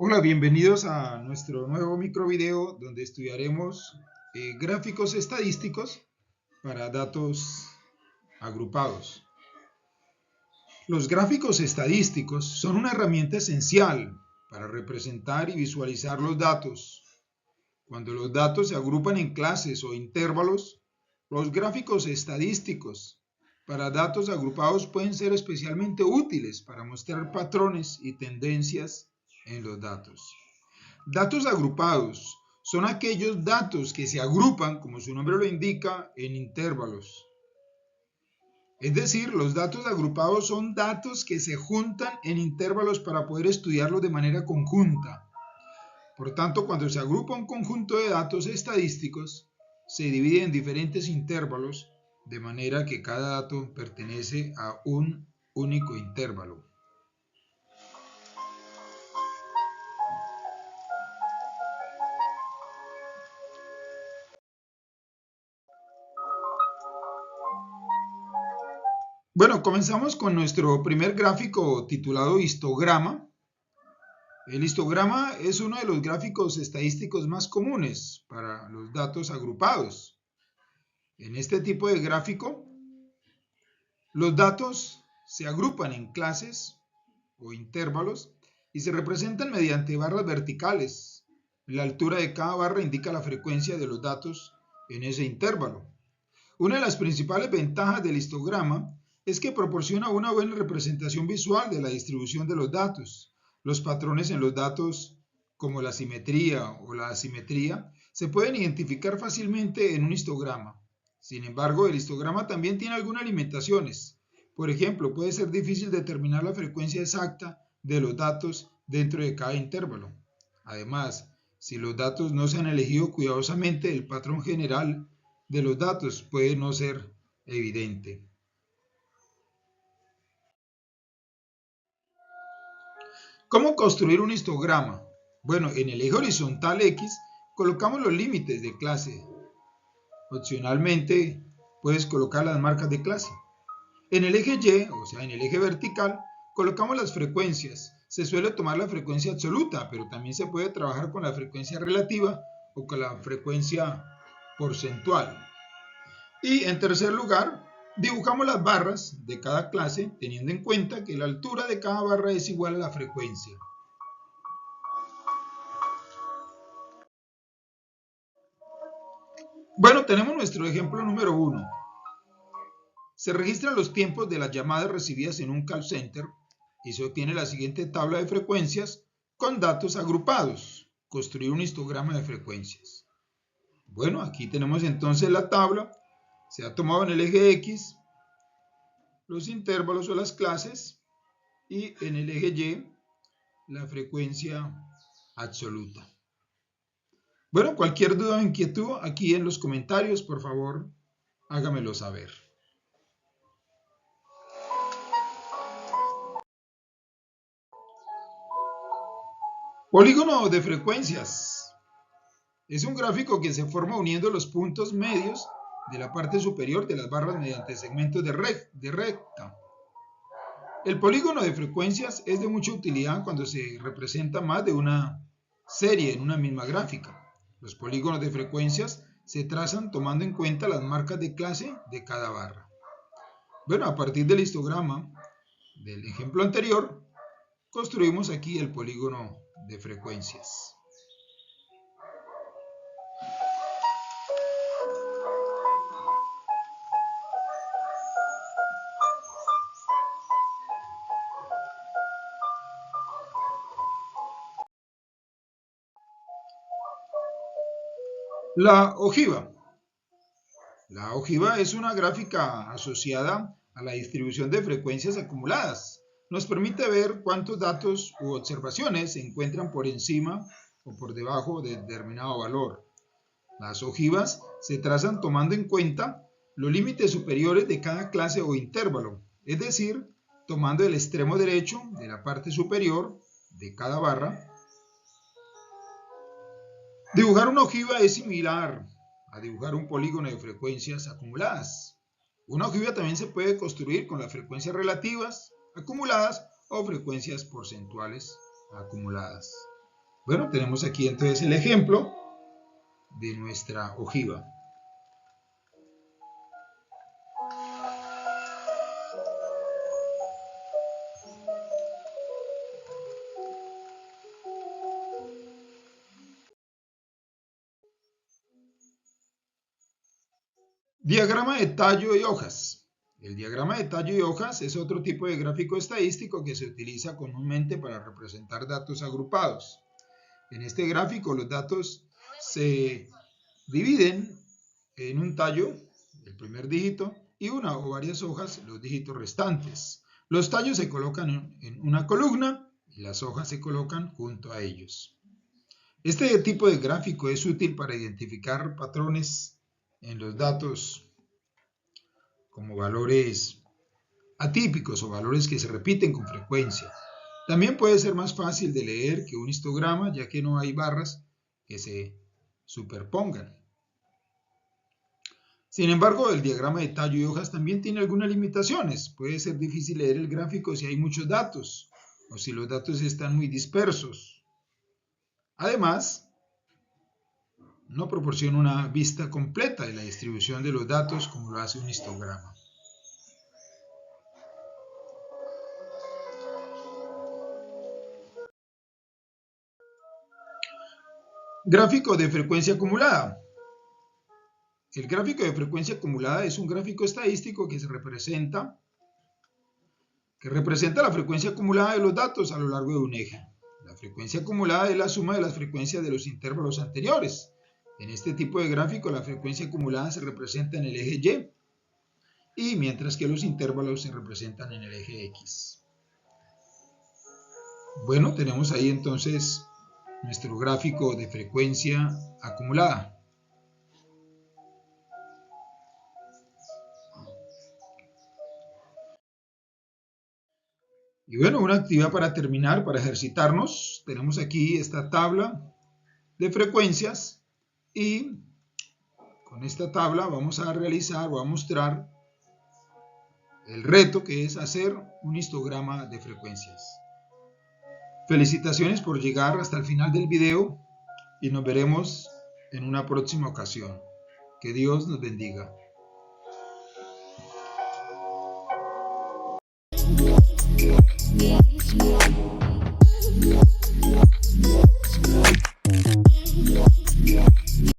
Hola, bienvenidos a nuestro nuevo microvideo donde estudiaremos gráficos estadísticos para datos agrupados. Los gráficos estadísticos son una herramienta esencial para representar y visualizar los datos. Cuando los datos se agrupan en clases o intervalos, los gráficos estadísticos para datos agrupados pueden ser especialmente útiles para mostrar patrones y tendencias en los datos. Datos agrupados son aquellos datos que se agrupan, como su nombre lo indica, en intervalos. Es decir, los datos agrupados son datos que se juntan en intervalos para poder estudiarlos de manera conjunta. Por tanto, cuando se agrupa un conjunto de datos estadísticos, se divide en diferentes intervalos, de manera que cada dato pertenece a un único intervalo. Bueno, comenzamos con nuestro primer gráfico titulado histograma. El histograma es uno de los gráficos estadísticos más comunes para los datos agrupados. En este tipo de gráfico, los datos se agrupan en clases o intervalos y se representan mediante barras verticales. La altura de cada barra indica la frecuencia de los datos en ese intervalo. Una de las principales ventajas del histograma es que proporciona una buena representación visual de la distribución de los datos. Los patrones en los datos, como la simetría o la asimetría, se pueden identificar fácilmente en un histograma. Sin embargo, el histograma también tiene algunas limitaciones. Por ejemplo, puede ser difícil determinar la frecuencia exacta de los datos dentro de cada intervalo. Además, si los datos no se han elegido cuidadosamente, el patrón general de los datos puede no ser evidente. ¿Cómo construir un histograma? Bueno, en el eje horizontal X colocamos los límites de clase. Opcionalmente, puedes colocar las marcas de clase. En el eje Y, o sea, en el eje vertical, colocamos las frecuencias. Se suele tomar la frecuencia absoluta, pero también se puede trabajar con la frecuencia relativa o con la frecuencia porcentual. Y en tercer lugar, dibujamos las barras de cada clase teniendo en cuenta que la altura de cada barra es igual a la frecuencia. Bueno, tenemos nuestro ejemplo número 1. Se registran los tiempos de las llamadas recibidas en un call center y se obtiene la siguiente tabla de frecuencias con datos agrupados. Construir un histograma de frecuencias. Bueno, aquí tenemos entonces la tabla. Se ha tomado en el eje X los intervalos o las clases y en el eje Y la frecuencia absoluta. Bueno, cualquier duda o inquietud aquí en los comentarios, por favor, hágamelo saber. Polígono de frecuencias. Es un gráfico que se forma uniendo los puntos medios de la parte superior de las barras mediante segmentos de recta. El polígono de frecuencias es de mucha utilidad cuando se representa más de una serie en una misma gráfica. Los polígonos de frecuencias se trazan tomando en cuenta las marcas de clase de cada barra. Bueno, a partir del histograma del ejemplo anterior, construimos aquí el polígono de frecuencias. La ojiva. La ojiva es una gráfica asociada a la distribución de frecuencias acumuladas. Nos permite ver cuántos datos u observaciones se encuentran por encima o por debajo de determinado valor. Las ojivas se trazan tomando en cuenta los límites superiores de cada clase o intervalo, es decir, tomando el extremo derecho de la parte superior de cada barra. Dibujar una ojiva es similar a dibujar un polígono de frecuencias acumuladas. Una ojiva también se puede construir con las frecuencias relativas acumuladas o frecuencias porcentuales acumuladas. Bueno, tenemos aquí entonces el ejemplo de nuestra ojiva. Diagrama de tallo y hojas. El diagrama de tallo y hojas es otro tipo de gráfico estadístico que se utiliza comúnmente para representar datos agrupados. En este gráfico los datos se dividen en un tallo, el primer dígito, y una o varias hojas, los dígitos restantes. Los tallos se colocan en una columna y las hojas se colocan junto a ellos. Este tipo de gráfico es útil para identificar patrones en los datos como valores atípicos o valores que se repiten con frecuencia. También puede ser más fácil de leer que un histograma, ya que no hay barras que se superpongan. Sin embargo, el diagrama de tallo y hojas también tiene algunas limitaciones. Puede ser difícil leer el gráfico si hay muchos datos o si los datos están muy dispersos. Además, no proporciona una vista completa de la distribución de los datos como lo hace un histograma. Gráfico de frecuencia acumulada. El gráfico de frecuencia acumulada es un gráfico estadístico que representa la frecuencia acumulada de los datos a lo largo de un eje. La frecuencia acumulada es la suma de las frecuencias de los intervalos anteriores. En este tipo de gráfico, la frecuencia acumulada se representa en el eje Y, mientras que los intervalos se representan en el eje X. Bueno, tenemos ahí entonces nuestro gráfico de frecuencia acumulada. Y bueno, una actividad para terminar, para ejercitarnos. Tenemos aquí esta tabla de frecuencias y con esta tabla vamos a realizar o a mostrar el reto que es hacer un histograma de frecuencias. Felicitaciones por llegar hasta el final del video y nos veremos en una próxima ocasión. Que Dios nos bendiga.